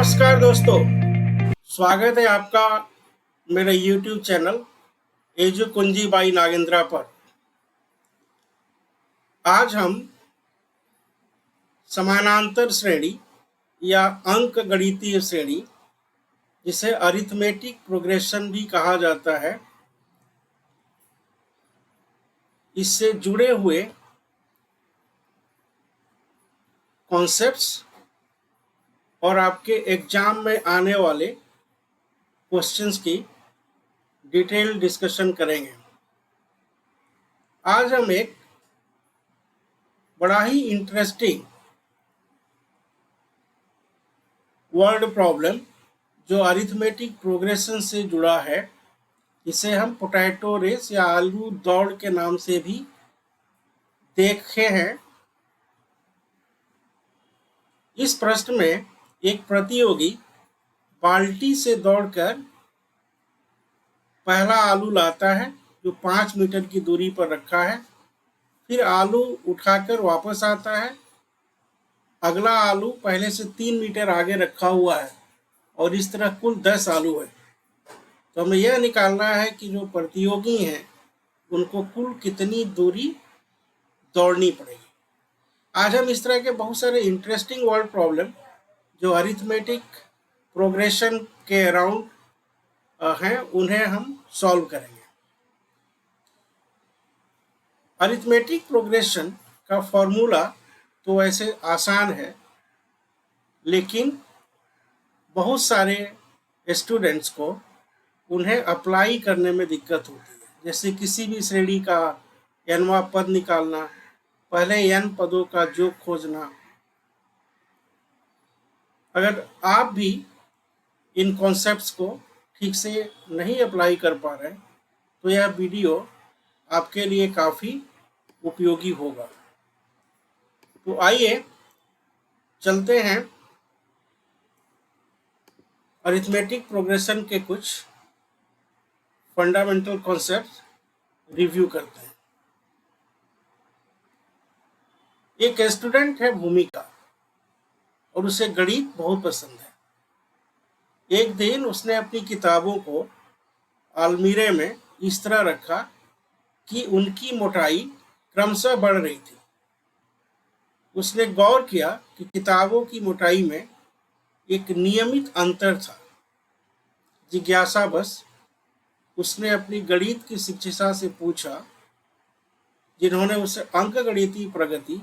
नमस्कार दोस्तों, स्वागत है आपका मेरे YouTube चैनल एजु कुंजी बाई नागेंद्रा पर। आज हम समानांतर श्रेणी या अंक गणितीय श्रेणी, जिसे अरिथमेटिक प्रोग्रेशन भी कहा जाता है, इससे जुड़े हुए कॉन्सेप्ट्स और आपके एग्जाम में आने वाले क्वेश्चंस की डिटेल डिस्कशन करेंगे। आज हम एक बड़ा ही इंटरेस्टिंग वर्ड प्रॉब्लम जो अरिथमेटिक प्रोग्रेशन से जुड़ा है, इसे हम पोटैटो रेस या आलू दौड़ के नाम से भी देखे हैं। इस प्रश्न में एक प्रतियोगी बाल्टी से दौड़कर पहला आलू लाता है जो 5 मीटर की दूरी पर रखा है, फिर आलू उठाकर वापस आता है। अगला आलू पहले से 3 मीटर आगे रखा हुआ है और इस तरह कुल 10 आलू है। तो हमें यह निकालना है कि जो प्रतियोगी हैं उनको कुल कितनी दूरी दौड़नी पड़ेगी। आज हम इस तरह के बहुत सारे इंटरेस्टिंग वर्ड प्रॉब्लम जो अरिथमेटिक प्रोग्रेशन के अराउंड हैं, उन्हें हम सॉल्व करेंगे। अरिथमेटिक प्रोग्रेशन का फॉर्मूला तो वैसे आसान है, लेकिन बहुत सारे स्टूडेंट्स को उन्हें अप्लाई करने में दिक्कत होती है। जैसे किसी भी श्रेणी का nवां पद निकालना, पहले n पदों का योग खोजना। अगर आप भी इन कॉन्सेप्ट्स को ठीक से नहीं अप्लाई कर पा रहे तो यह वीडियो आपके लिए काफ़ी उपयोगी होगा। तो आइए चलते हैं अरिथमेटिक प्रोग्रेशन के कुछ फंडामेंटल कॉन्सेप्ट रिव्यू करते हैं। एक स्टूडेंट है भूमिका और उसे गणित बहुत पसंद है। एक दिन उसने अपनी किताबों को अलमीरे में इस तरह रखा कि उनकी मोटाई क्रमशः बढ़ रही थी। उसने गौर किया कि किताबों की मोटाई में एक नियमित अंतर था। जिज्ञासावश उसने अपनी गणित की शिक्षिका से पूछा, जिन्होंने उसे अंकगणितीय प्रगति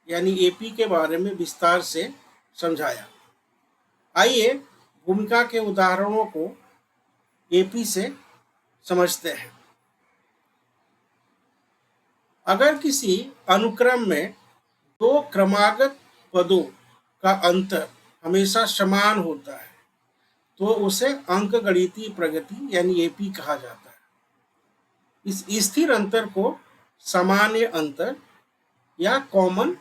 यानी एपी के बारे में विस्तार से समझाया। आइए भूमिका के उदाहरणों को एपी से समझते हैं। अगर किसी अनुक्रम में दो क्रमागत पदों का अंतर हमेशा समान होता है तो उसे अंकगणितीय प्रगति यानी एपी कहा जाता है। इस स्थिर अंतर को सामान्य अंतर या कॉमन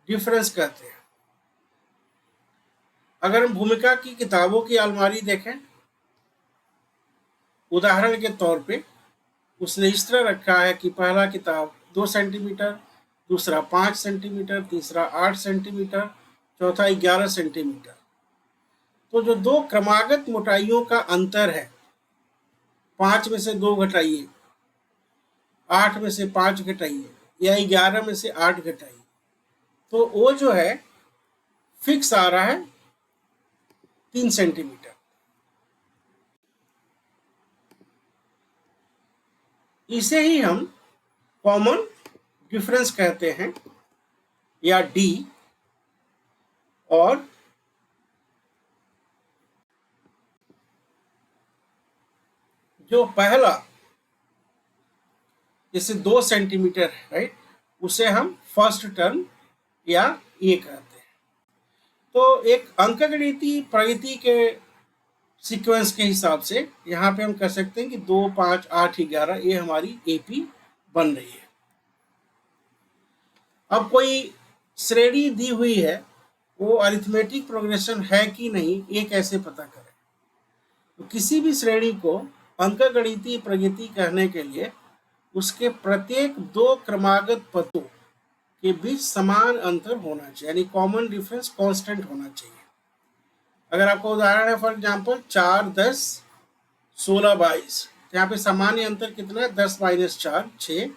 डिफरेंस कहते हैं। अगर हम भूमिका की किताबों की अलमारी देखें, उदाहरण के तौर पे उसने इस तरह रखा है कि पहला किताब 2 सेंटीमीटर, दूसरा 5 सेंटीमीटर, तीसरा 8 सेंटीमीटर, चौथा 11 सेंटीमीटर। तो जो दो क्रमागत मोटाइयों का अंतर है, 5 में से 2 घटाइए, 8 में से 5 घटाइए या 11 में से 8 घटाइए, तो वो जो है फिक्स आ रहा है 3 सेंटीमीटर। इसे ही हम कॉमन डिफरेंस कहते हैं या डी। और जो पहला जैसे 2 सेंटीमीटर है, राइट, उसे हम फर्स्ट टर्म या ए कहते हैं। तो एक अंकगणितीय प्रगति के सीक्वेंस के हिसाब से यहाँ पे हम कह सकते हैं कि 2, 5, 8, 11 ये हमारी एपी बन रही है। अब कोई श्रेणी दी हुई है, वो अरिथमेटिक प्रोग्रेशन है कि नहीं, ये कैसे पता करें? तो किसी भी श्रेणी को अंकगणितीय प्रगति कहने के लिए उसके प्रत्येक दो क्रमागत पदों के बीच समान अंतर होना चाहिए, यानी कॉमन डिफरेंस कांस्टेंट होना चाहिए। अगर आपका उदाहरण है फॉर एग्जाम्पल 4, 10, 16, 22, तो यहाँ पे सामान्य अंतर कितना है? 10 माइनस 4 6,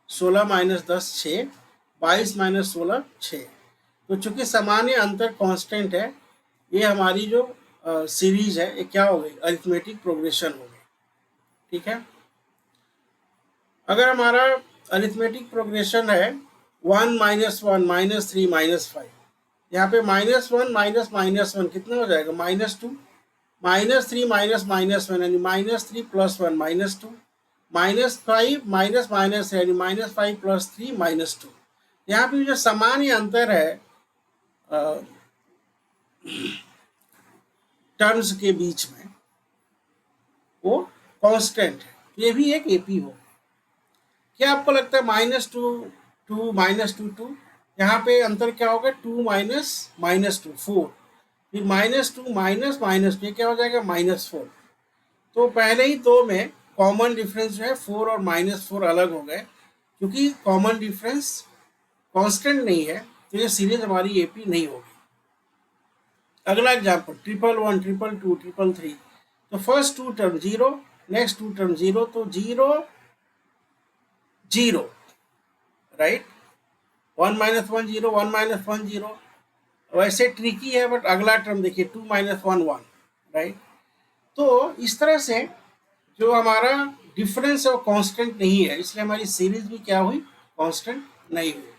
16 माइनस 10 6, 22 माइनस 16 6। तो चूंकि सामान्य अंतर कांस्टेंट है, ये हमारी जो सीरीज है ये क्या हो गई? अरिथमेटिक प्रोग्रेशन हो गई। ठीक है। अगर हमारा अरिथमेटिक प्रोग्रेशन है 1 माइनस 1 माइनस 3 माइनस 5, यहाँ पे -1 माइनस -1 कितना हो जाएगा? -2, -3 माइनस -1 यानी -3 + 1 -2, -5 माइनस माइनस यानी -5 + 3 -2। यहाँ पे जो सामान्य अंतर है टर्म्स के बीच में, वो कांस्टेंट है। ये भी एक एपी हो। क्या आपको लगता है -2 2 -2 2, यहाँ पे अंतर क्या होगा? 2 माइनस -2 4, फिर -2 माइनस -2, ये क्या हो जाएगा? -4। तो पहले ही दो में कॉमन डिफरेंस जो है 4 और -4 अलग हो गए, क्योंकि कॉमन डिफरेंस कांस्टेंट नहीं है, तो ये सीरीज हमारी एपी नहीं होगी। अगला एग्जाम्पल 111 222 333, तो first two term 0, next two term 0, तो 0 0, राइट। 1 minus 1 0, 1 minus 1 0। वैसे ट्रिकी है, बट अगला टर्म देखिए 2 माइनस 1 1, राइट। तो इस तरह से जो हमारा डिफरेंस है वो कांस्टेंट नहीं है, इसलिए हमारी सीरीज भी क्या हुई? कांस्टेंट नहीं हुई।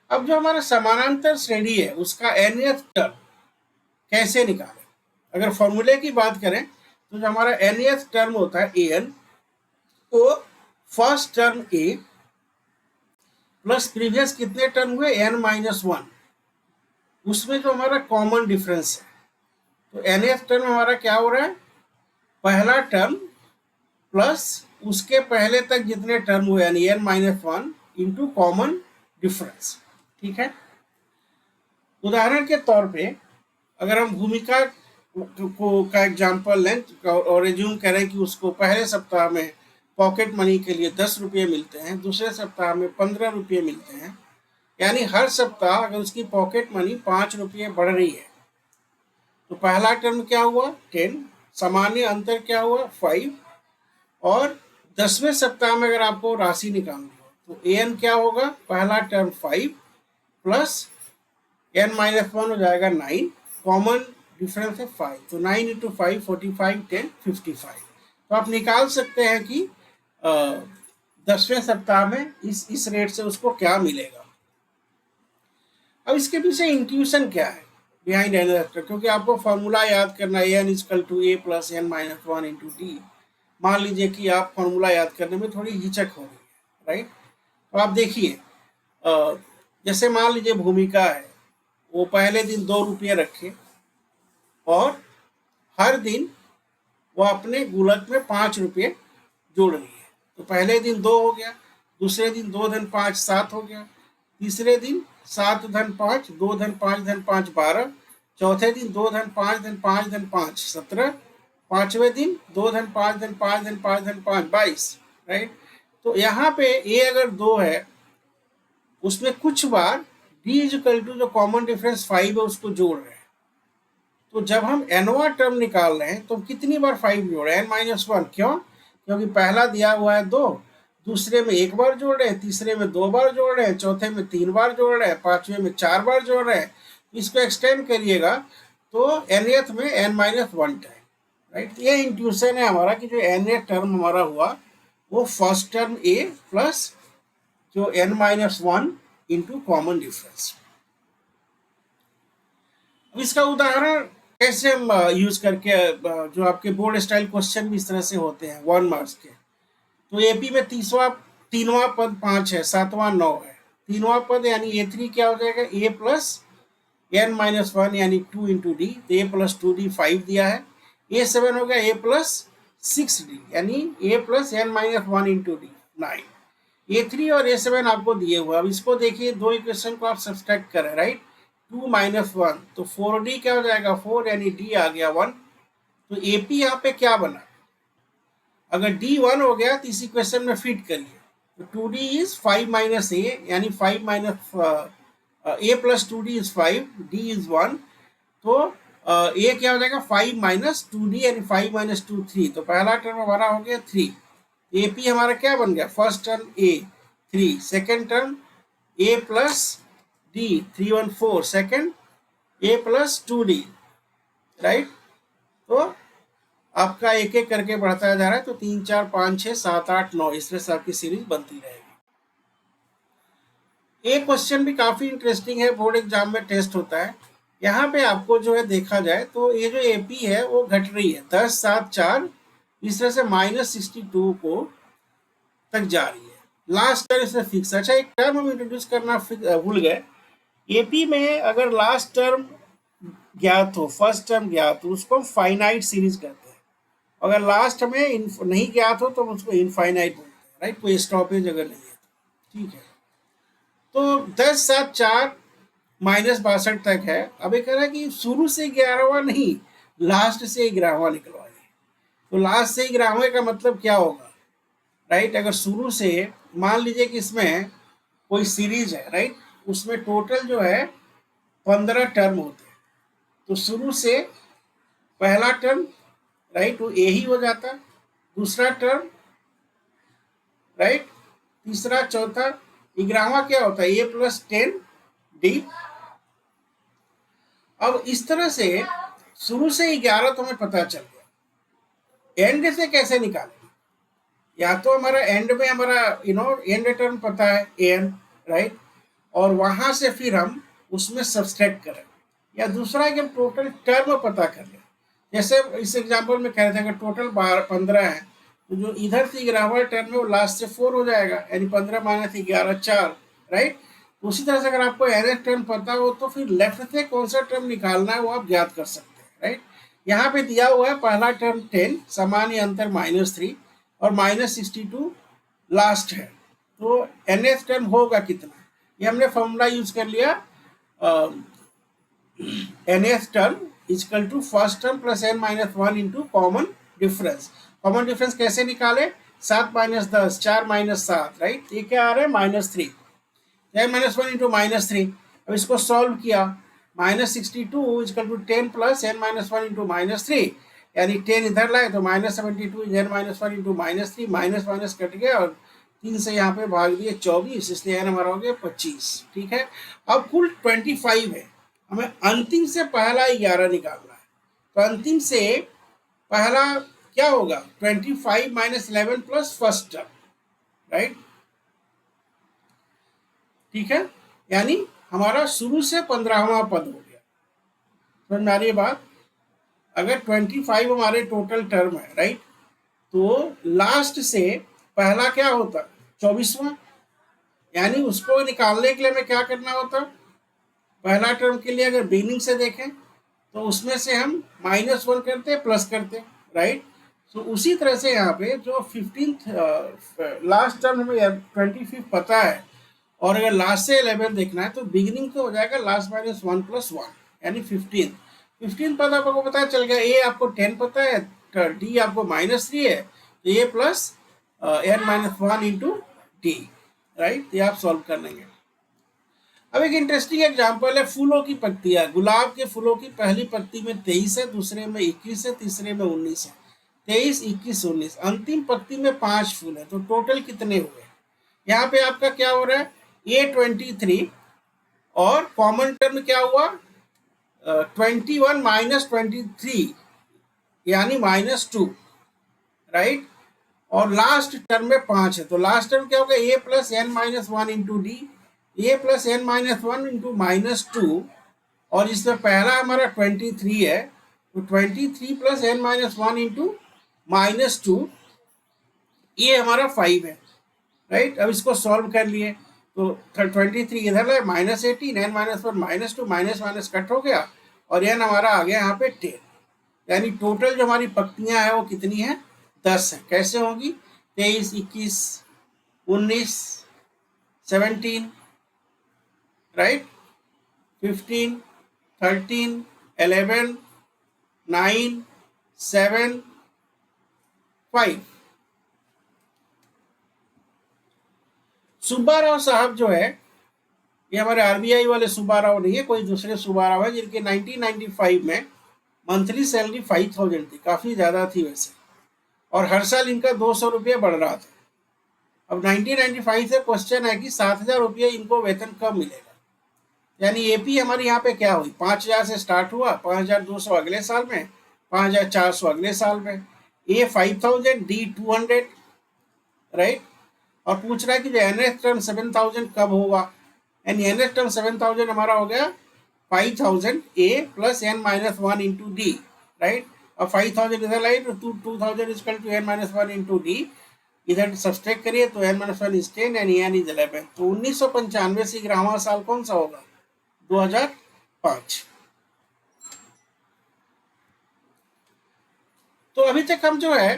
अब जो हमारा समानांतर श्रेणी है उसका nth टर्म कैसे निकालें? अगर फॉर्मूले की बात करें तो जो हमारा nth टर्म होता है an, वो first term a plus previous कितने टर्म हुए? n-1, उसमें जो हमारा कॉमन डिफरेंस है, तो nth टर्म हमारा क्या हो रहा है? पहला टर्म प्लस उसके पहले तक जितने टर्म हुए यानी n-1 इंटू कॉमन डिफरेंस। ठीक है। उदाहरण के तौर पे अगर हम भूमिका को का एग्जाम्पल लें और रिज्यूम करें कि उसको पहले सप्ताह में पॉकेट मनी के लिए 10 रुपये मिलते हैं, दूसरे सप्ताह में 15 रुपये मिलते हैं, यानी हर सप्ताह अगर उसकी पॉकेट मनी 5 रुपये बढ़ रही है, तो पहला टर्म क्या हुआ? 10, सामान्य अंतर क्या हुआ? 5, और 10वें सप्ताह में अगर आपको राशि निकालनी हो तो an क्या होगा? पहला टर्म 5 प्लस n-1 हो जाएगा 9, कॉमन डिफरेंस है 5, तो 9 इंटू 5 45 10 55। तो आप निकाल सकते हैं कि 10वें सप्ताह में इस रेट से उसको क्या मिलेगा। अब इसके पीछे इंट्यूशन क्या है बिहाइंड एन वेक्टर? क्योंकि आपको फॉर्मूला याद करना है n = a + n-1 into D. मान लीजिए कि आप फॉर्मूला याद करने में थोड़ी हिचक हो रही है, राइट। तो आप देखिए, जैसे मान लीजिए भूमिका है, वो पहले दिन 2 रुपये रखे और हर दिन वो अपने गुल्लक में 5 रुपये जोड़ रही है। तो पहले दिन 2 हो गया, दूसरे दिन 2 धन 5 7 हो गया, तीसरे दिन 7 धन 5 2 धन 5 धन 5 12, चौथे दिन 2 धन 5 धन 5 धन 5 17, पांचवें दिन 2 धन 5 धन 5 धन 5 धन 5 22, राइट। तो यहाँ पे ए अगर 2 है, उसमें कुछ बार d = जो कॉमन डिफरेंस 5 है उसको जोड़ रहे हैं। तो जब हम nवां टर्म निकाल रहे हैं तो कितनी बार 5 जोड़े? n-1। क्यों? क्योंकि पहला दिया हुआ है 2, दूसरे में 1 बार जोड़ रहे हैं, तीसरे में 2 बार जोड़ रहे हैं, चौथे में 3 बार जोड़ रहे हैं, पांचवें में 4 बार जोड़ रहे हैं। इसको एक्सटेंड करिएगा तो nth में n-1 टर्म, राइट। ये इंट्यूशन है हमारा कि जो nth टर्म हमारा हुआ वो फर्स्ट टर्म a प्लस जो n-1 इंटू कॉमन डिफरेंस। अब इसका उदाहरण कैसे हम यूज करके, जो आपके बोर्ड स्टाइल क्वेश्चन भी इस तरह से होते हैं 1 मार्क्स के। तो एपी में तीनवां पद 5 है, सातवां 9 है, तीनवां पद यानी a3 क्या हो जाएगा? a प्लस n-1 यानी 2 इंटू डी, तो a प्लस 2d 5 दिया है। a7 हो गया a प्लस 6d यानी a plus n-1 into D 9। a3 और a7 आपको दिए हुआ। अब इसको देखिए, दो इक्वेशन को आप सब्सट्रैक्ट करें, राइट। 2 - 1 तो 4d क्या हो जाएगा? 4 यानी d आ गया 1। तो AP यहाँ पे क्या बना? अगर d 1 हो गया तो इस इक्वेशन में फिट करिए, तो 2d इज 5 - a यानी 5 - a plus 2d is 5, d is 1, तो ये क्या हो जाएगा 5 माइनस 2d यानी 5 माइनस 2 3, तो पहला टर्म हमारा हो गया 3। AP हमारा क्या बन गया, first term A 3, second term A plus D 3 1 4, second A plus 2D, right. तो आपका एक एक करके बढ़ता जा रहा है, तो 3 4 5 6 7 8 9 इस तरह से आपकी सीरीज बनती रहेगी। एक क्वेश्चन भी काफी इंटरेस्टिंग है, बोर्ड एग्जाम में टेस्ट होता है। यहाँ पे आपको जो है देखा जाए तो ये जो AP है वो घट रही है 10 7 4 इस तरह से -62 को तक जा रही है। लास्ट टर्म इसमें फिक्स। अच्छा, एक टर्म हम इंट्रोड्यूस करना भूल गए। AP में अगर लास्ट टर्म ज्ञात हो, फर्स्ट टर्म ज्ञात हो, उसको हम फाइनाइट सीरीज कहते हैं। अगर लास्ट में नहीं ज्ञात हो तो उसको इनफाइनाइट बोलते हैं, राइट। कोई स्टॉपेज अगर नहीं है तो ठीक है। तो 10 7 4 -62 तक है। अब ये कह रहा है कि शुरू से 11वां नहीं, लास्ट से 11वां निकलवाइए। तो लास्ट से 11वें का मतलब क्या होगा, राइट। अगर शुरू से मान लीजिए कि इसमें कोई सीरीज है, राइट, उसमें टोटल जो है 15 टर्म होते हैं, तो शुरू से पहला टर्म, राइट, वो ए ही हो जाता, दूसरा टर्म, राइट, तीसरा, चौथा, 11वां क्या होता है A प्लस 10D। अब इस तरह से शुरू से 11 तो हमें पता चल गया। एंड से कैसे निकालेंगे, या तो हमारा एंड में हमारा एंड टर्म पता है an, राइट, और वहां से फिर हम उसमें सब्सट्रैक्ट करें, या दूसरा है कि हम टोटल टर्म पता कर लें। जैसे इस एग्जांपल में कह रहे थे कि टोटल 15 है, तो जो इधर से 11वां टर्म है वो लास्ट से 4 हो जाएगा, यानी 15 माइनस 11 4, राइट। उसी तरह से अगर आपको nth टर्म पता हो तो फिर लेफ्ट से कौन सा टर्म निकालना है वो आप ज्ञात कर सकते हैं, राइट। यहाँ पे दिया हुआ है पहला टर्म 10, सामान्य अंतर -3 और -62 लास्ट है, तो nth टर्म होगा कितना, ये हमने फॉर्मूला यूज कर लिया। nth term is equal to first term plus n-1 into common difference. Common difference कैसे निकाले, 7 माइनस 10 4 माइनस 7, राइट, ये क्या आ रहा है -3, n-1 इंटू -3। अब इसको सॉल्व किया, -62 is equal to 10 plus n-1 into -3, यानी 10 इधर लाए तो -72 n-1 into -3, minus minus cut गया और 3 से यहाँ पे भाग दिए 24, इसलिए n हमारा हो गया 25, ठीक है। अब कुल 25 है, हमें अंतिम से पहला 11 निकालना है, तो अंतिम से पहला क्या होगा 25 minus 11 plus first term, right, ठीक है, यानी हमारा शुरू से 15वां पद हो गया। समझ में आ रही है बात। अगर 25 हमारे टोटल टर्म है, राइट, तो लास्ट से पहला क्या होता 24वां, यानी उसको निकालने के लिए हमें क्या करना होता, पहला टर्म के लिए अगर बिगिनिंग से देखें तो उसमें से हम -1 करते प्लस करते, राइट। तो उसी तरह से यहाँ पे जो 15th लास्ट टर्म हमें 25 पता है, और अगर लास्ट से 11 देखना है तो बिगिनिंग तो हो जाएगा लास्ट -1 + 1 यानी 15 पद आपको पता चल गया। ए आपको 10 पता है, डी आपको -3 है, तो A plus n-1 into D, right, ये आप सॉल्व कर लेंगे। अब एक इंटरेस्टिंग एग्जांपल है, फूलों की पत्तियां। गुलाब के फूलों की पहली पत्ती में 23 है, दूसरे में 21 है, तीसरे में 19 है। 23 21 19, अंतिम पत्ती में 5 फूल है, तो टोटल कितने हुए। यहाँ पे आपका क्या हो रहा है A23, और कॉमन टर्म क्या हुआ 21 माइनस 23 यानी -2, राइट, और लास्ट टर्म में 5 है, तो लास्ट टर्म क्या होगा A plus n-1 into D, A plus n-1 into -2, और इसमें पहला हमारा 23 है, तो 23 प्लस n-1 इंटू -2, ये हमारा 5 है, राइट। अब इसको सॉल्व कर लिए तो 23 इधर है -18, n-1 -2, माइनस माइनस कट हो गया, और n हमारा आ गया यहाँ पे 10, यानी टोटल जो हमारी पत्तियां हैं वो कितनी है 10 है। कैसे होगी 23 21 19 17, राइट, 15 13 11 9 7 5। सुब्बाराव साहब जो है, ये हमारे RBI वाले सुब्बाराव नहीं है, कोई दूसरे सुब्बाराव है, जिनके 1995 में मंथली सैलरी 5000 थी, काफ़ी ज़्यादा थी वैसे, और हर साल इनका 200 रुपये बढ़ रहा था। अब 1995 से क्वेश्चन है कि 7000 रुपये इनको वेतन कब मिलेगा। यानी एपी हमारी यहाँ पे क्या हुई, 5000 से स्टार्ट हुआ, 5200 अगले साल में, 5400 अगले साल में, ए 5000, डी 200, राइट। और पूछ रहा है कि जो एनएस टर्म 7000 कब होगा, यानी एनएस टर्म 7000 हमारा हो गया 5000 A plus N minus one into D, right. और 5000 इधर लाइट, तो 2000 equal to N minus one into D, इधर सब्सट्रैक्ट करिए तो N minus one is 10 and N is 11। तो 1995 से 11वां साल कौन सा होगा, 2005। तो अभी तक हम जो है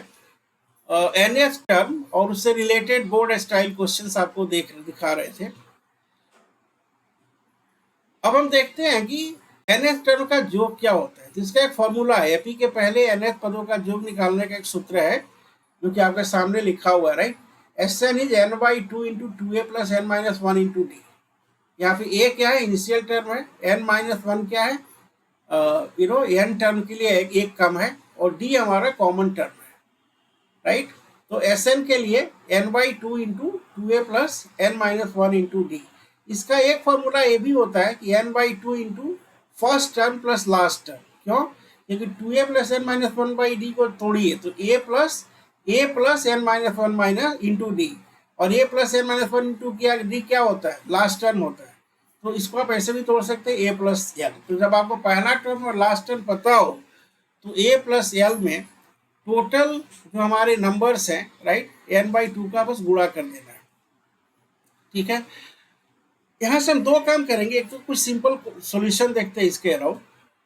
एनएस टर्म और उससे रिलेटेड बोर्ड स्टाइल क्वेश्चंस आपको दिखा रहे थे। अब हम देखते हैं कि एनएस टर्म का योग क्या होता है। जिसका एक फॉर्मूला है, एपी के पहले एनएस पदों का योग निकालने का एक सूत्र है जो कि आपके सामने लिखा हुआ है, right. S n is n by two into two A plus N minus one into d. यहाँ पे ए क्या है, इनिशियल टर्म है, एन माइनस वन क्या है, एन टर्म के लिए एक कम है, और डी हमारा कॉमन टर्म है, राइट। तो एस एन के लिए N by two into two A plus N minus one into D. इसका एक फॉर्मूला ये भी होता है कि N by two into first term plus last term. क्यों, क्योंकि two A plus N minus one by D को तोड़िए तो A plus N minus one minus into D, और A plus N minus one into क्या D क्या होता है, लास्ट टर्म होता है। तो इसको आप ऐसे भी तोड़ सकते हैं, ए प्लस एल। तो जब आपको पहला टर्म और लास्ट टर्म पता हो तो ए प्लस एल में टोटल जो हमारे नंबर्स हैं, राइट, एन बाई टू का बस गुणा कर देना है, ठीक है। यहाँ से हम दो काम करेंगे, एक तो कुछ सिंपल सॉल्यूशन देखते हैं इसके अराउंड,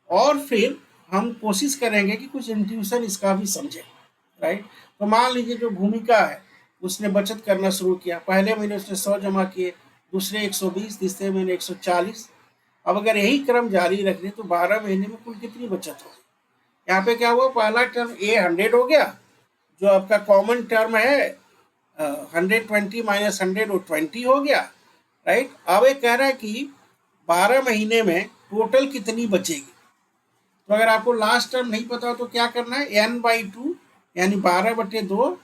और फिर हम कोशिश करेंगे कि कुछ इंट्यूशन इसका भी समझें, राइट। तो मान लीजिए जो भूमिका है उसने बचत करना शुरू किया, पहले महीने उसने 100 जमा किए, दूसरे 120, तीसरे महीने 140। अब अगर यही क्रम जारी रख ले तो 12 महीने में कुल कितनी बचत होगी। यहाँ पे क्या हुआ, पहला टर्म ए 100 हो गया, जो आपका कॉमन टर्म है 120 माइनस 100 वो 20 हो गया, राइट। अब ये कह रहा है कि 12 महीने में टोटल कितनी बचेगी। तो अगर आपको लास्ट टर्म नहीं पता हो तो क्या करना है, एन बाई टू यानी 12/2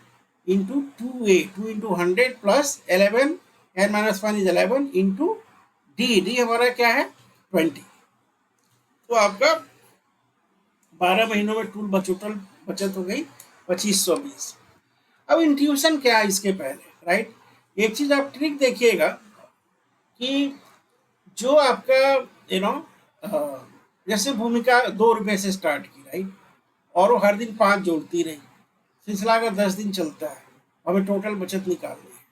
into two a, two into 100 plus 11, n minus one is 11 into d हमारा क्या है 20। तो आपका 12 महीनों में टोटल बचत हो गई 2520। अब इंट्यूशन क्या है इसके पहले, राइट। एक चीज आप ट्रिक देखिएगा कि जो आपका जैसे भूमिका 2 रुपये से स्टार्ट की, राइट, और वो हर दिन 5 जोड़ती रही, सिलसिला अगर 10 दिन चलता है, हमें टोटल बचत निकालनी है।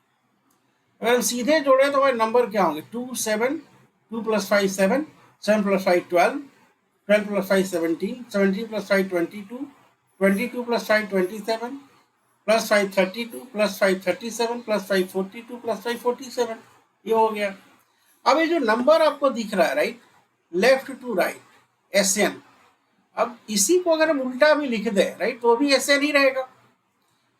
अगर हम सीधे जोड़े तो हमारे नंबर क्या होंगे, 2 7, 2 + 5 7, 7 + 5 12, 12 + 5 17, 17 + 5 22, 22 + 5 27, +5 32, +5 37, +5 42, +5 47, ये हो गया। अब ये जो नंबर आपको दिख रहा है, right, left to right, s n, अब इसी को अगर हम उल्टा भी लिख दें, राइट, तो भी एस एन ही रहेगा।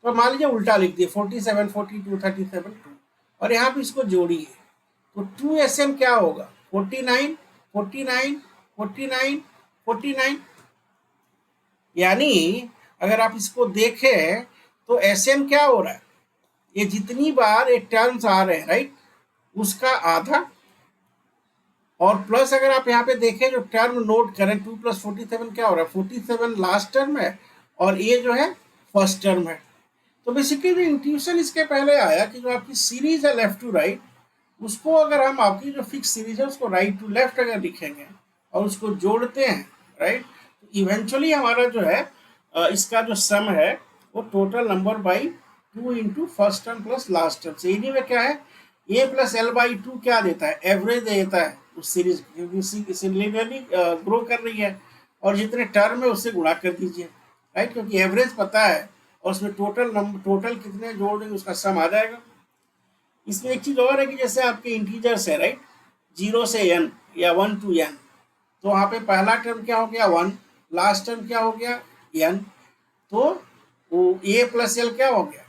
तो मान लीजिए उल्टा लिख दिए 47, 42, 37 2, और यहाँ पे इसको जोड़िए तो 2 एस एन क्या होगा, 49, 49, 49, 49। यानी अगर आप इसको देखें तो एस एन क्या हो रहा है, ये जितनी बार ये टर्म्स आ रहे हैं, राइट, उसका आधा, और प्लस अगर आप यहाँ पे देखें जो टर्म नोट करें 2 + 47 क्या हो रहा है, 47 लास्ट टर्म है और ये जो है फर्स्ट टर्म है। तो बेसिकली जो इंट्यूशन इसके पहले आया कि जो आपकी सीरीज है लेफ्ट टू राइट, उसको अगर हम आपकी जो फिक्स सीरीज है उसको राइट टू लेफ्ट अगर लिखेंगे और उसको जोड़ते हैं, राइट, तो इवेंचुअली हमारा जो है इसका जो सम है वो total number by 2 into first term plus last term से, इन्हीं में क्या है a + l/2 क्या देता है, एवरेज देता है उस सीरीज, क्योंकि लिनियरली ग्रो कर रही है, और जितने टर्म है उससे गुणा कर दीजिए, राइट, क्योंकि एवरेज पता है और उसमें टोटल कितने जोड़ देंगे उसका सम आ जाएगा। इसमें एक चीज़ और है कि जैसे आपके इंटीजर्स है, राइट, 0 से n या 1 to n, तो वहाँ पे पहला टर्म क्या हो गया 1, लास्ट टर्म क्या हो गया n, तो वो a + l क्या हो गया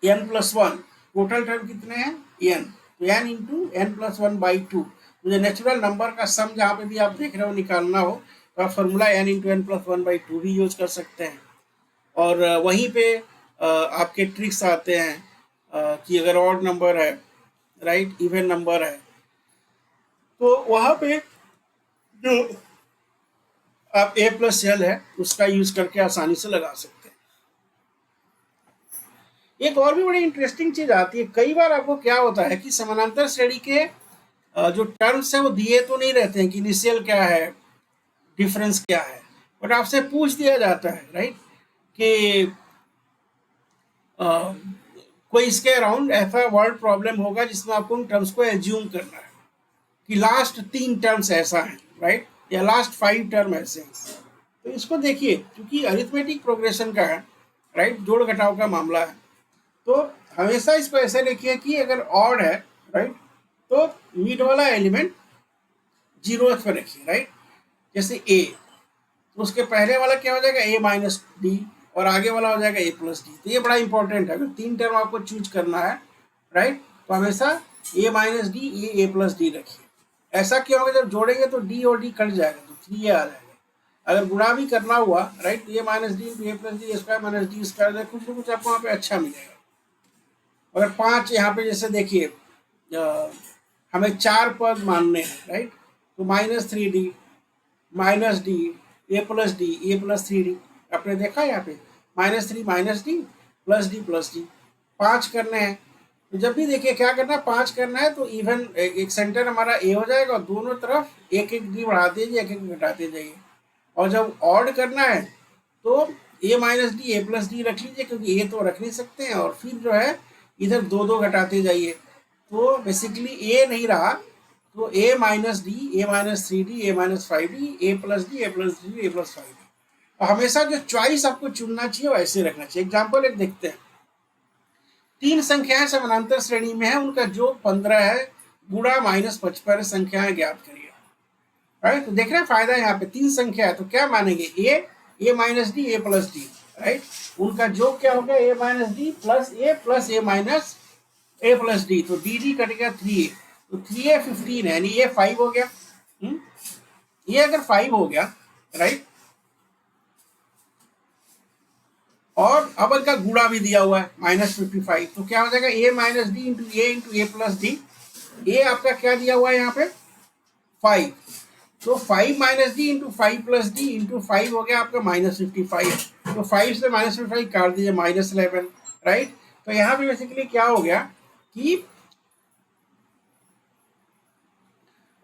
n + 1, टोटल टर्म कितने हैं n, तो n इंटू n + 1/2। मुझे नेचुरल नंबर का सम जहाँ पे भी आप देख रहे हो निकालना हो तो आप formula n into n plus one by two भी यूज कर सकते हैं। और वहीं पे आपके ट्रिक्स आते हैं कि अगर ऑड नंबर है, राइट, इवन नंबर है, तो वहाँ पे जो आप a प्लस एल है उसका यूज करके आसानी से लगा सकते हैं। एक और भी बड़ी इंटरेस्टिंग चीज आती है, कई बार आपको क्या होता है कि समानांतर श्रेणी के जो टर्म्स है वो दिए तो नहीं रहते हैं कि इनिशियल क्या है, डिफरेंस क्या है, बट आपसे पूछ दिया जाता है, राइट, कि कोई इसके अराउंड ऐसा वर्ड प्रॉब्लम होगा जिसमें आपको उन टर्म्स को एज्यूम करना है कि लास्ट 3 टर्म्स ऐसा है, राइट, या लास्ट 5 टर्म ऐसे हैं। तो इसको देखिए, क्योंकि अरिथमेटिक प्रोग्रेशन का है, राइट, जोड़ घटाव का मामला है, तो हमेशा इसको ऐसे लिखिए कि अगर ऑड है, राइट, तो मिड वाला एलिमेंट 0th पे रखिए, राइट, जैसे a, तो उसके पहले वाला क्या हो जाएगा a माइनस डी, और आगे वाला हो जाएगा a प्लस डी। तो ये बड़ा इंपॉर्टेंट है, अगर 3 टर्म आपको चूज करना है, राइट, तो हमेशा a minus D, a plus D रखिए। ऐसा क्या होगा, जब जोड़ेंगे तो d और d कट जाएगा, तो 3a आ जाएगा। अगर गुणा भी करना हुआ, right, a minus D into a plus D square minus D square, कुछ ना कुछ आपको वहाँ पे अच्छा मिलेगा। अगर 5 यहाँ पे जैसे देखिए हमें 4 पद मानने हैं, राइट, तो -3d minus D A plus D, A plus 3d, आपने देखा यहाँ पे -3 माइनस डी प्लस डी 5 करने हैं। तो जब भी देखिए क्या करना है, 5 करना है तो इवन एक सेंटर हमारा ए हो जाएगा और दोनों तरफ एक एक डी बढ़ाते जाइए, एक एक घटाते जाइए। और जब ऑड करना है तो A minus D A plus D रख लीजिए, क्योंकि ए तो रख नहीं सकते हैं, और फिर जो है इधर 2 घटाते जाइए। तो बेसिकली ए नहीं रहा, तो a minus D, A minus 3d, A minus 5d, A plus D, A plus D, A plus 5d। हमेशा जो चॉइस आपको चुनना चाहिए वो ऐसे रखना चाहिए। एग्जाम्पल एक देखते हैं, 3 संख्याएं समानांतर श्रेणी में है, उनका जो 15 है गुणा -55 संख्याएं ज्ञात करिए, राइट। तो देख रहे हैं फायदा, यहाँ पे 3 संख्या है तो क्या मानेंगे, ए minus D, A plus D, right, उनका जो क्या होगा a minus D plus A minus A plus D, तो डी डी कट गया 3a, तो 3a 15 है, यानी ये 5 हो गया। ये अगर 5 हो गया, राइट, और अब इनका गुणा भी दिया हुआ है -55, तो क्या हो जाएगा a minus D into A plus D. A आपका क्या दिया हुआ है यहाँ पे 5, तो 5 minus D into 5 plus D into 5 हो गया आपका -55, तो 5 से -55 काट दीजिए -11, राइट। तो यहाँ पे बेसिकली क्या हो गया कि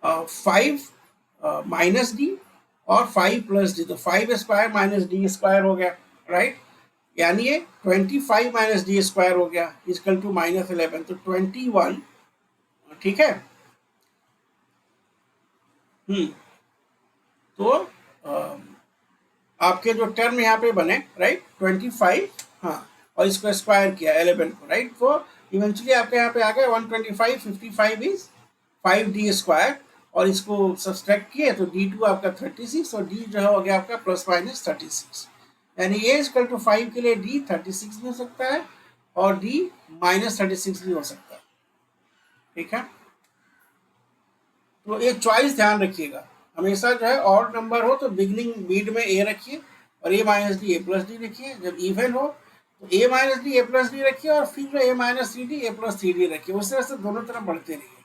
5 माइनस डी और 5 प्लस डी, तो 5 स्क्वायर माइनस डी स्क्वायर हो गया, राइट, यानी ये 25 माइनस डी स्क्वायर हो गया इक्वल टू -11, तो 21, ठीक है। तो आपके जो टर्म यहाँ पे बने, राइट, 25, हाँ, और इसको स्क्वायर किया 11 को, राइट, तो इवेंचुअली आपके यहाँ पे आ गया 125, 55 इज 5d स्क्वायर, और इसको सब्सट्रैक्ट किए तो d2 आपका 36, और d जो है हो गया आपका ±36, यानी a इक्वल टू 5 के लिए d 36 भी हो सकता है और d -36 भी हो सकता है, ठीक है। तो एक चॉइस ध्यान रखिएगा, हमेशा जो है ऑड नंबर हो तो बिगनिंग मिड में a रखिए और a minus D A plus D रखिए, जब इवन हो तो a minus D A plus D रखिए और फिर a minus 3d A plus 3d रखिए। उस तरह से दोनों तरफ बढ़ते रहिए,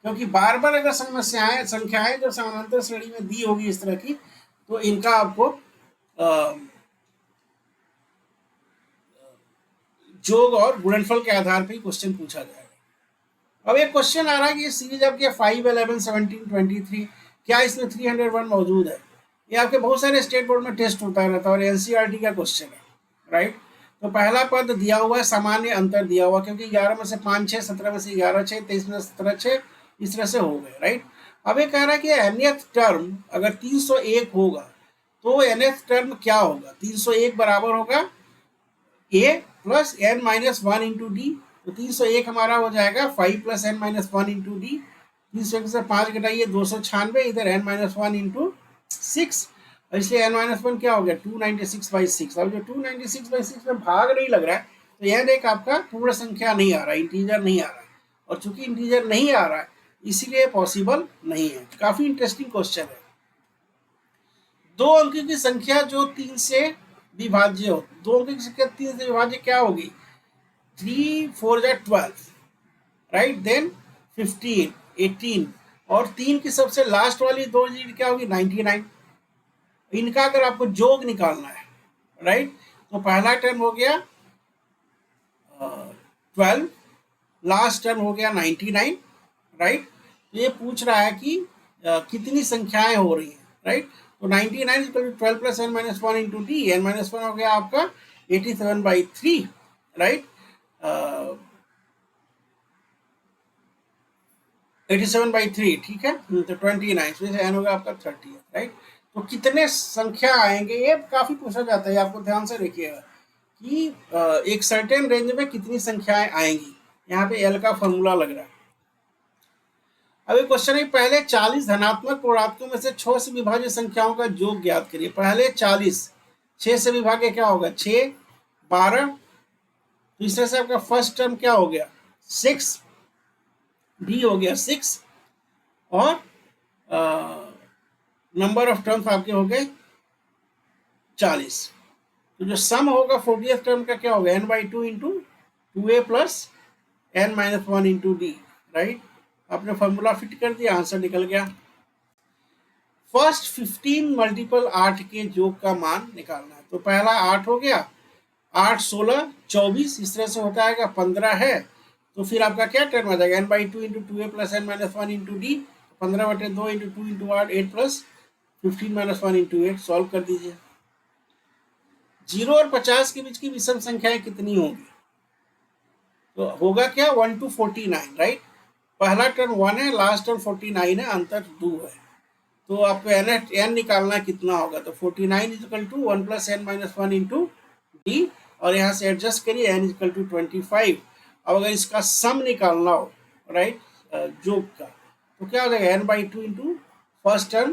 क्योंकि बार बार अगर संख्याएं जो समानांतर श्रेणी में दी होगी इस तरह की, तो इनका आपको जोग और गुणनफल के आधार पर ही क्वेश्चन पूछा जाएगा। अब एक क्वेश्चन आ रहा है कि ये सीरीज आपके 5, 11, 17, 23, क्या इसमें 301 मौजूद है? ये आपके बहुत सारे स्टेट बोर्ड में टेस्ट होता रहता है और एनसीईआरटी का क्वेश्चन है, राइट। तो पहला पद दिया हुआ है, सामान्य अंतर दिया हुआ, क्योंकि 11 में से 5 6, 17 में से 11 6, 23 में से 17 6, इस तरह से हो गए, राइट। अब ये कह रहा है कि nth टर्म अगर 301 होगा तो nth टर्म क्या होगा, 301 बराबर होगा a plus n minus 1 into D, तो 301 हमारा हो जाएगा 5 plus n minus 1 into D, 301 से 5 घटाइए 296, इधर n माइनस 1 इंटू 6, इसलिए n माइनस 1 क्या हो गया 296/6। अब जो 296/6 में भाग नहीं लग रहा है तो यह एक आपका पूर्ण संख्या नहीं आ रहा है, इंटीजर नहीं आ रहा है, और चूंकि इंटीजर नहीं आ रहा है इसीलिए पॉसिबल नहीं है। काफी इंटरेस्टिंग क्वेश्चन है। दो अंक की संख्या जो 3 से विभाज्य हो, दो अंक की संख्या 3 से विभाज्य क्या होगी? 3 4 जा 12, राइट, देन 15 18, और 3 की सबसे लास्ट वाली दो डिजिट क्या होगी? 99। इनका अगर आपको जोग निकालना है, राइट, तो पहला टर्म हो गया 12, लास्ट टर्म हो गया 99, राइट। ये पूछ रहा है कि कितनी संख्याएं हो रही हैं, राइट। तो 99 equal to 12 plus n minus 1 into d, n minus 1 हो गया आपका 87/3, राइट। 87/3, ठीक है। तो 29 से n होगा आपका 30, राइट। तो कितने संख्या आएंगे, ये काफी पूछा जाता है, आपको ध्यान से देखिएगा कि एक सर्टेन रेंज में कितनी संख्याएं आएंगी। यहाँ पे एल का फॉर्मूला लग रहा है। अभी क्वेश्चन है, पहले 40 धनात्मक पूर्णांकों में से 6 से विभाज्य संख्याओं का योग ज्ञात करिए। पहले 40 6 से विभाज्य क्या होगा? 6 12, तीसरे से आपका फर्स्ट टर्म क्या हो गया? 6, डी हो गया 6, और नंबर ऑफ टर्म्स आपके हो गए 40। तो जो सम होगा 40th टर्म का क्या होगा? n/2 into 2a plus n minus 1 into D, right. आपने फॉर्मूला फिट कर दिया, आंसर निकल गया। फर्स्ट 15 मल्टीपल 8 के योग का मान निकालना है। तो पहला 8 हो गया, 8 16 24, इस तरह से होता है 15 है। तो फिर आपका क्या टर्म आ जाएगा? n/2 into 2a plus n minus 1 into D, 15/2 into 2 into 8, 8 plus 15 minus 1 into 8, solve कर दीजिए। 0 और 50 के बीच की विषम संख्याएं कितनी होंगी? तो होगा क्या? 1 to 49, राइट। पहला टर्म 1 है, लास्ट टर्म 49 है, अंतर 2 है। तो आपको n निकालना कितना होगा? तो 49 equal to 1 plus n minus 1 into D, और यहाँ से एडजस्ट करिए, n इक्वल टू 25। अब अगर इसका सम निकालना हो, राइट, जोग का, तो क्या हो जाएगा? n/2 into first term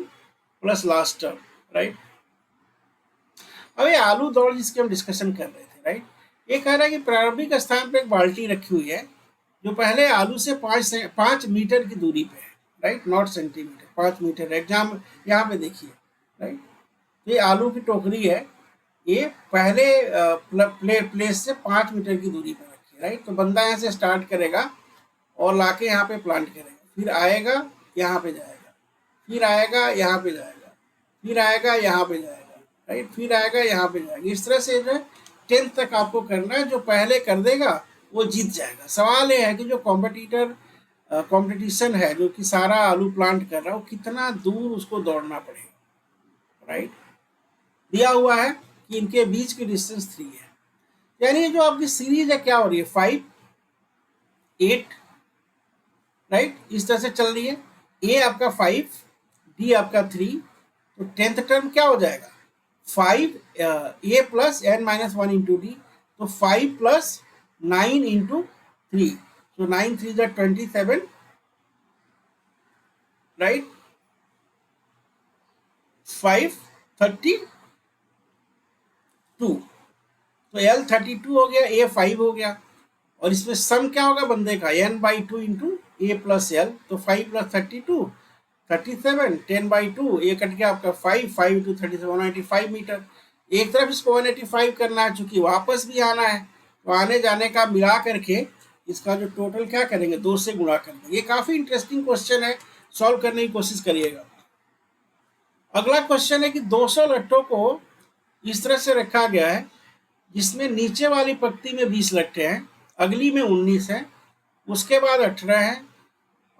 plus last term, right. अब ये आलू दौड़ जिसकी हम डिस्कशन कर रहे थे, राइट, ये कह रहा है कि प्रारंभिक स्थान पर एक बाल्टी रखी हुई है जो पहले आलू से 5 मीटर की दूरी पे है, राइट, नॉट सेंटीमीटर, 5 मीटर है। एग्जाम यहाँ पे देखिए, राइट, ये आलू की टोकरी है, ये पहले प्लेस से 5 मीटर की दूरी पर रखी है, राइट। तो बंदा यहाँ से स्टार्ट करेगा और लाके यहाँ पे प्लांट करेगा, फिर आएगा यहाँ पे जाएगा, फिर आएगा यहाँ पे जाएगा, फिर आएगा यहाँ पे जाएगा, राइट, फिर आएगा यहाँ पे जाएगा। इस तरह से जो है 10 तक आपको करना है। जो पहले कर देगा वो जीत जाएगा। सवाल ये है कि जो कंपटीशन है, जो कि सारा आलू प्लांट कर रहा है, वो कितना दूर उसको दौड़ना पड़ेगा, राइट। दिया हुआ है कि इनके बीच की डिस्टेंस 3 है, यानी जो आपकी सीरीज है क्या हो रही है? 5 8, राइट, इस तरह से चल रही है। ए आपका 5, डी आपका 3, तो 10th टर्म क्या हो जाएगा? 5 A plus n minus 1 into D, तो 5 प्लस 9 इंटू 3, तो 9 3 जा 27, राइट, 5 32, तो L 32 हो गया, A 5 हो गया, और इसमें सम क्या होगा बंदे का? n/2 into A plus L, तो 5 प्लस 32 37, 10/2, ए कट गया आपका 5, 5 टू 37 185 मीटर। एक तरफ इसको 185 करना है, चूंकि वापस भी आना है, तो आने जाने का मिला करके इसका जो टोटल क्या करेंगे? 2 से गुणा कर देंगे। ये काफी इंटरेस्टिंग क्वेश्चन है, सॉल्व करने की कोशिश करिएगा। अगला क्वेश्चन है कि 200 लट्टों को इस तरह से रखा गया है जिसमें नीचे वाली पंक्ति में 20 लट्टे हैं, अगली में 19 है, उसके बाद 18 है,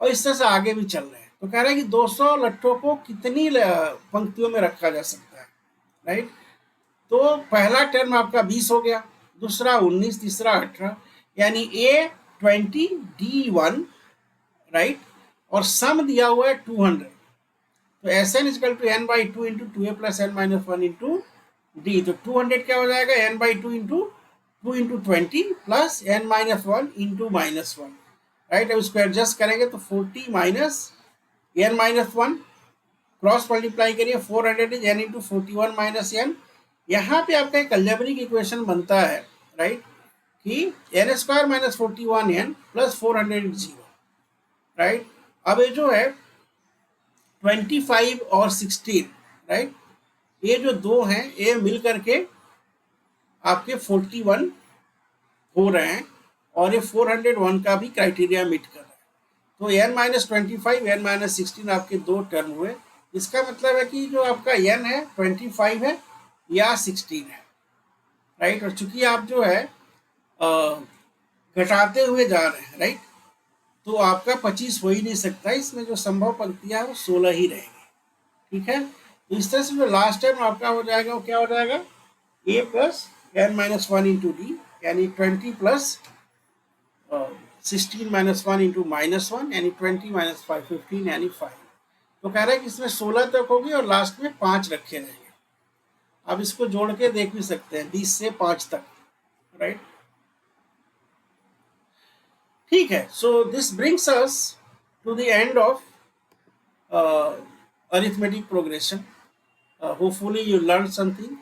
और इस तरह से आगे भी चल रहे हैं। तो कह रहा है कि 200 लट्टों को कितनी पंक्तियों में रखा जा सकता है, राइट। तो पहला टर्म आपका 20 हो गया, दूसरा 19, तीसरा 18, यानी A 20, D 1, राइट, और सम दिया हुआ है 200। तो Sn equal to n/2 into 2a plus n minus 1 into D, तो 200 क्या हो जाएगा? n/2 into 2 into 20 plus n minus 1 into minus 1, right. अब इसको एडजस्ट करेंगे तो 40 minus n minus 1, cross multiply करिए, 400 is n into 41 minus n। यहाँ पे आपका एक अलजेब्रिक इक्वेशन बनता है, राइट, कि n² minus 41n plus 400 is 0, right. अब ये जो है 25 और 16, राइट, ये जो दो हैं ये मिल करके आपके 41 हो रहे हैं और ये 401 का भी क्राइटेरिया मीट कर रहा है। तो n-25 n-16 आपके दो टर्म हुए। इसका मतलब है कि जो आपका n है 25 है या 16 है, राइट। और चूंकि आप जो है घटाते हुए जा रहे हैं, राइट, तो आपका 25 हो ही नहीं सकता। इसमें जो संभव पंक्तियां वो 16 ही रहेंगी, ठीक है। तो इस तरह से जो लास्ट टर्म आपका हो जाएगा वो क्या हो जाएगा, a plus n-1 into D, यानी 20 प्लस 16 माइनस 1 इंटू -1, यानी 20 माइनस 5 15, यानी 5। तो कह रहा है कि इसमें 16 तक होगी और लास्ट में 5 रखे रहेंगे। अब इसको जोड़ के देख भी सकते हैं 20 से 5 तक, राइट। ठीक है, so this brings us to the end of arithmetic progression. Hopefully you learned something.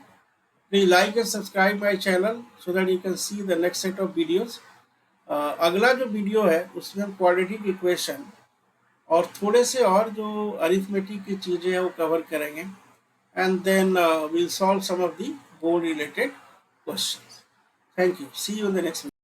Please like and subscribe my channel so that you can see the next set of videos. अगला जो video है उसमें हम quadratic equation और थोड़े से और जो अरिथमेटिक की चीज़ें हैं वो कवर करेंगे, and then we'll solve some of the board related questions. Thank you. See you in the next video.